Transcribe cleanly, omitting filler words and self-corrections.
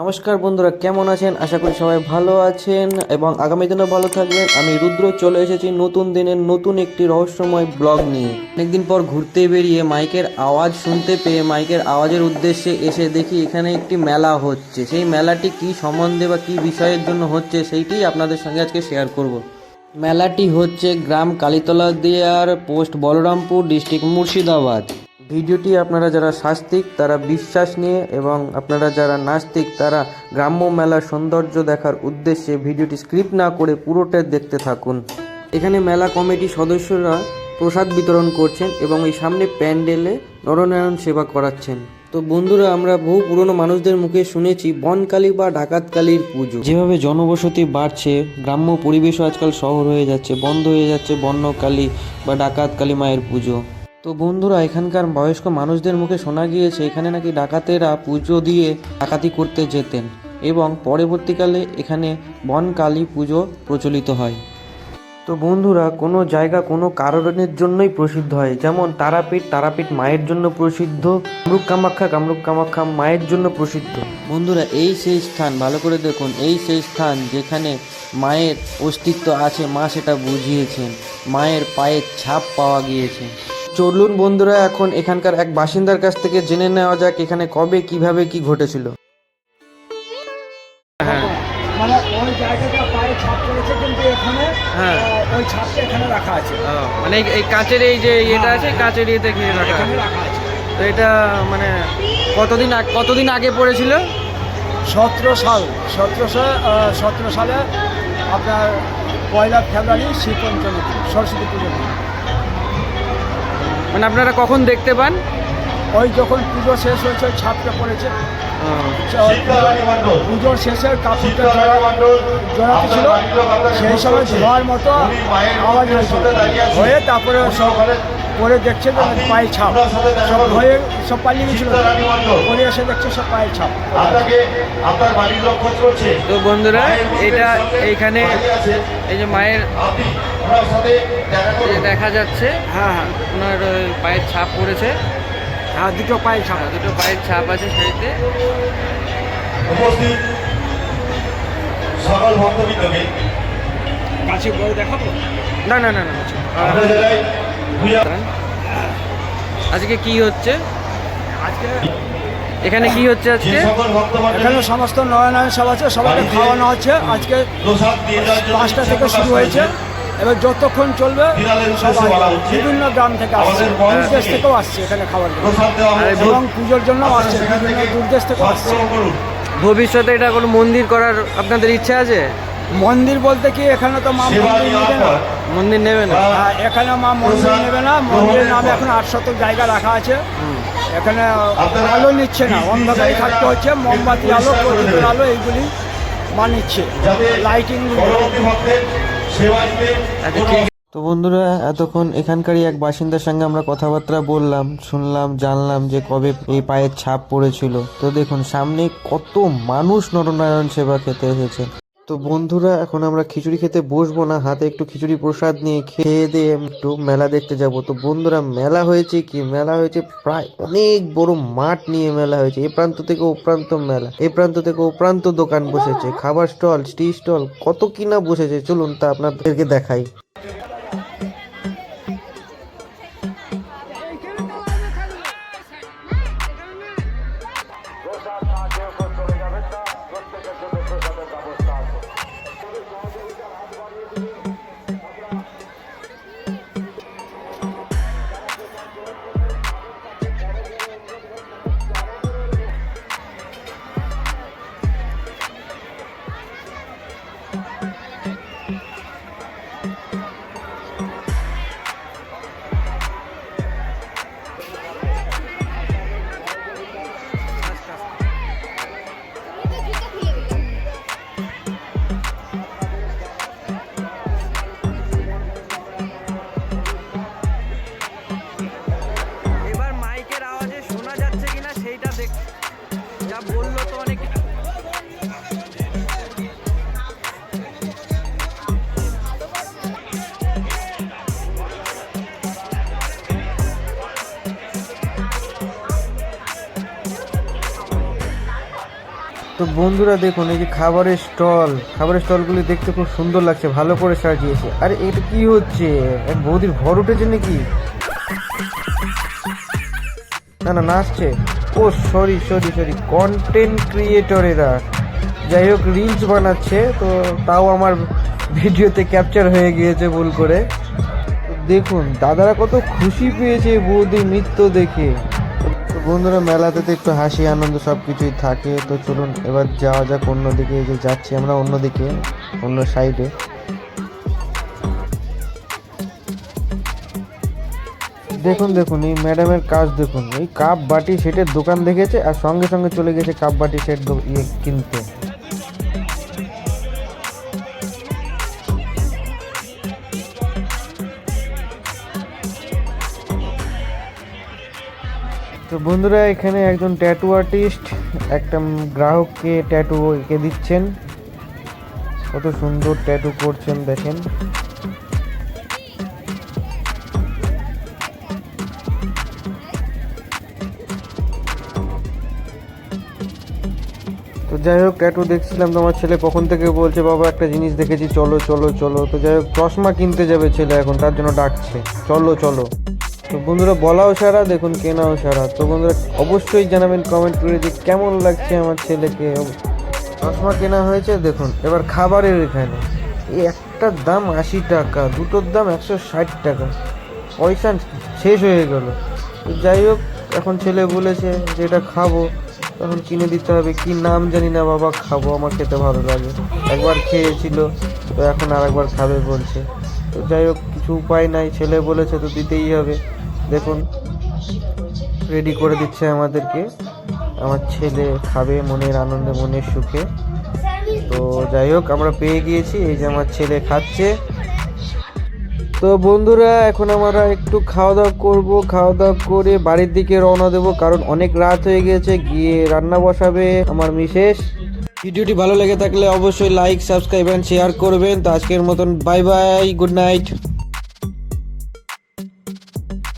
নমস্কার বন্ধুরা, কেমন আছেন? আশা করি সবাই ভালো আছেন এবং আগামী দিনও ভালো থাকবেন। আমি রুদ্র চলে এসেছি নতুন দিনের নতুন একটি রহস্যময় ব্লগ নিয়ে। অনেকদিন পর ঘুরতে বেরিয়ে মাইকের আওয়াজ শুনতে পেয়ে মাইকের আওয়াজের উদ্দেশ্যে এসে দেখি এখানে একটি মেলা হচ্ছে। সেই মেলাটি কি সম্বন্ধে বা কি বিষয়ের জন্য হচ্ছে সেইটি আপনাদের সঙ্গে আজকে শেয়ার করব। মেলাটি হচ্ছে গ্রাম কালীতলা দিয়ার, পোস্ট বলরামপুর, ডিস্ট্রিক্ট মুর্শিদাবাদ। ভিডিওটি আপনারা যারা শাস্তিক তারা বিশ্বাস নিয়ে এবং আপনারা যারা নাস্তিক তারা গ্রাম্য মেলার সৌন্দর্য দেখার উদ্দেশ্যে ভিডিওটি স্ক্রিপ্ট না করে পুরোটা দেখতে থাকুন। এখানে মেলা কমিটির সদস্যরা প্রসাদ বিতরণ করছেন এবং এই সামনে প্যান্ডেলে নরনারায়ণ সেবা করাচ্ছেন। তো বন্ধুরা, আমরা বহু পুরনো মানুষদের মুখে শুনেছি বনকালী বা ডাকাতকালীর পুজো। যেভাবে জনবসতি বাড়ছে, গ্রাম্য পরিবেশও আজকাল শহর হয়ে যাচ্ছে, বন্ধ হয়ে যাচ্ছে বন্যকালী বা ডাকাতকালী মায়ের পুজো। তো বন্ধুরা, এখানকার বয়স্ক মানুষদের মুখে শোনা গিয়েছে এখানে নাকি ডাকাতেরা পুজো দিয়ে ডাকাতি করতে যেতেন এবং পরবর্তীকালে এখানে বনকালী পুজো প্রচলিত হয়। তো বন্ধুরা, কোনো জায়গা কোনো কারণের জন্যই প্রসিদ্ধ হয়, যেমন তারাপীঠ মায়ের জন্য প্রসিদ্ধ, কামরূপ কামাখ্যা মায়ের জন্য প্রসিদ্ধ। বন্ধুরা, এই সেই স্থান, ভালো করে দেখুন, এই সেই স্থান যেখানে মায়ের অস্তিত্ব আছে, মা সেটা বুঝিয়েছেন, মায়ের পায়ের ছাপ পাওয়া গিয়েছে। চলুন বন্ধুরা, এখন এখানকার এক বাসিন্দার কাছ থেকে জেনে নেওয়া যাক এখানে কবে কিভাবে কি ঘটেছিল। মানে ওই জায়গাটা পায়ে ছাপ পড়েছে, কিন্তু এখানে ওই ছাপটা এখানে রাখা আছে। মানে এই কাঁচের এই যে ইয়েটা আছে, কাঁচের ইয়েতে ঘিরে রাখা এখানে রাখা আছে। তো এটা মানে কতদিন আগে পড়েছিল? 17 সালে আপনার 1 ফেব্রুয়ারি শ্রী পঞ্চমী সরস্বতী পুজো। মানে আপনারা কখন দেখতে পান? ওই যখন পুজো শেষ হয়েছে ওই ছাপটা পড়েছে। পুজোর শেষের কাপড়টা জড়াতে ছিল, সেই সময় ধোয়ার মতো আওয়াজ হয়ে তারপরে সব পরে দেখছে যে পায়ের ছাপ সব হয়ে সব পালিয়ে গেছিল, পরে এসে দেখছে সব পায়ের ছাপ। তো বন্ধুরা, এটা এইখানে এই যে মায়ের দেখা যাচ্ছে, ওনার পায়ের ছাপ পড়েছে। দুটো পায়ের ছাপ আছে শাড়িতে। উপস্থিত সকল ভক্তবৃন্দকে কাছে বউ দেখাবো না। আজকে কি হচ্ছে? এখানে কি হচ্ছে আজকে? এখানে সমস্ত নরনারায়ণ সব আছে, সবাইকে খাওয়ানো হচ্ছে। আজকে 5টা থেকে শুরু হয়েছে, এবার যতক্ষণ চলবে। সবাই বিভিন্ন গ্রাম থেকে আসছে, দূর দেশ থেকেও আসছে এখানে খাওয়ার জন্য এবং পুজোর জন্য আসছে, বিভিন্ন দূর দেশ থেকেও আসছে। ভবিষ্যতে এটা কোনো মন্দির করার আপনাদের ইচ্ছা আছে? মন্দির বলতে কি, এখানে তো মা মন্দির নেবে না। এখানে মা মন্দির নেবে না। মন্দিরের নামে এখন 8 শতক জায়গা রাখা আছে। এখানে আলো নিচ্ছে না, অন্ধকারে থাকতে হচ্ছে। মোমবাতি আলো, প্রদীপের আলো এইগুলি মা নিচ্ছে, লাইটিং। তো বন্ধুরা, এতক্ষণ এখানকারই এক বাসিন্দার সঙ্গে আমরা কথাবার্তা বললাম, শুনলাম, জানলাম যে কবে এই পায়ের ছাপ পড়েছিল। তো দেখুন সামনে কত মানুষ নরনারায়ণ সেবা খেতে এসেছে। তো বন্ধুরা, এখন আমরা খিচুড়ি খেতে বসবো না, হাতে একটু খিচুড়ি প্রসাদ নিয়ে খেয়ে দিয়ে একটু মেলা দেখতে যাব। তো বন্ধুরা, মেলা হয়েছে প্রায় অনেক বড় মাঠ নিয়ে মেলা হয়েছে। এ প্রান্ত থেকে ও প্রান্ত মেলা, এ প্রান্ত থেকে ও প্রান্ত দোকান বসেছে, খাবার স্টল, টি স্টল, কত কিনা বসেছে। চলুন তা আপনাদেরকে দেখাই। তো বন্ধুরা দেখুন এই যে খাবারের স্টলগুলি দেখতে খুব সুন্দর লাগছে, ভালো করে সাজিয়েছে। আরে এটা কি হচ্ছে, এক বৌদির ভর উঠেছে নাকি? না না, নাচছে। ও সরি কন্টেন্ট ক্রিয়েটর এরা, যাই হোক রিলস বানাচ্ছে, তো তাও আমার ভিডিওতে ক্যাপচার হয়ে গিয়েছে ভুল করে। দেখুন দাদারা কত খুশি পেয়েছে বৌদির নৃত্য দেখে। তো বন্ধুরা মেলাতে তো একটু হাসি আনন্দ সব কিছুই থাকে। তো চলুন এবার যাওয়া যাক অন্যদিকে, যে যাচ্ছি আমরা অন্যদিকে, অন্য সাইডে। দেখুন এই ম্যাডামের কাজ দেখুন, এই কাপ বাটি সেটের দোকান দেখেছে আর সঙ্গে সঙ্গে চলে গেছে কাপ বাটি সেট কিনতে। তো বন্ধুরা এখানে একজন ট্যাটু আর্টিস্ট একটা গ্রাহককে ট্যাটু এঁকে দিচ্ছেন, কত সুন্দর ট্যাটু করছেন দেখেন। তো যাই হোক ট্যাটু দেখছিলাম, তো আমার ছেলে কখন থেকে বলছে বাবা একটা জিনিস দেখেছি, চলো চলো চলো। তো যাই হোক চশমা কিনতে যাবে ছেলে এখন, তার জন্য ডাকছে চলো চলো। তো বন্ধুরা বলাও সারা, দেখুন কেনাও সারা। তো বন্ধুরা অবশ্যই জানাবেন কমেন্ট করে যে কেমন লাগছে আমার ছেলেকে। চশমা কেনা হয়েছে দেখুন। এবার খাবারের এখানে এই একটার দাম 80 টাকা, দুটোর দাম 160 টাকা, পয়সা শেষ হয়ে গেল। তো যাই হোক এখন ছেলে বলেছে যে এটা খাবো, তখন কিনে দিতে হবে। কি নাম জানি না বাবা, খাবো, আমার খেতে ভালো লাগে। একবার খেয়েছিল, তো এখন আর একবার খাবে বলছে। তো যাই হোক কিছু উপায় নাই, ছেলে বলেছে তো দিতেই হবে। দেখুন রেডি করে দিচ্ছে আমাদেরকে, আমার ছেলে খাবে মনের আনন্দে মনের সুখে। তো যাই হোক আমরা পেয়ে গিয়েছি, এই যে আমার ছেলে খাচ্ছে। তো বন্ধুরা এখন আমরা একটু খাওয়া দাওয়া করবো, খাওয়া দাওয়া করে বাড়ির দিকে রওনা দেবো, কারণ অনেক রাত হয়ে গেছে, গিয়ে রান্না বসাবে আমার মিসেস। ভিডিওটি ভালো লেগে থাকলে অবশ্যই লাইক, সাবস্ক্রাইব এন্ড শেয়ার করবেন। তো আজকের মতন বাই বাই, গুড নাইট।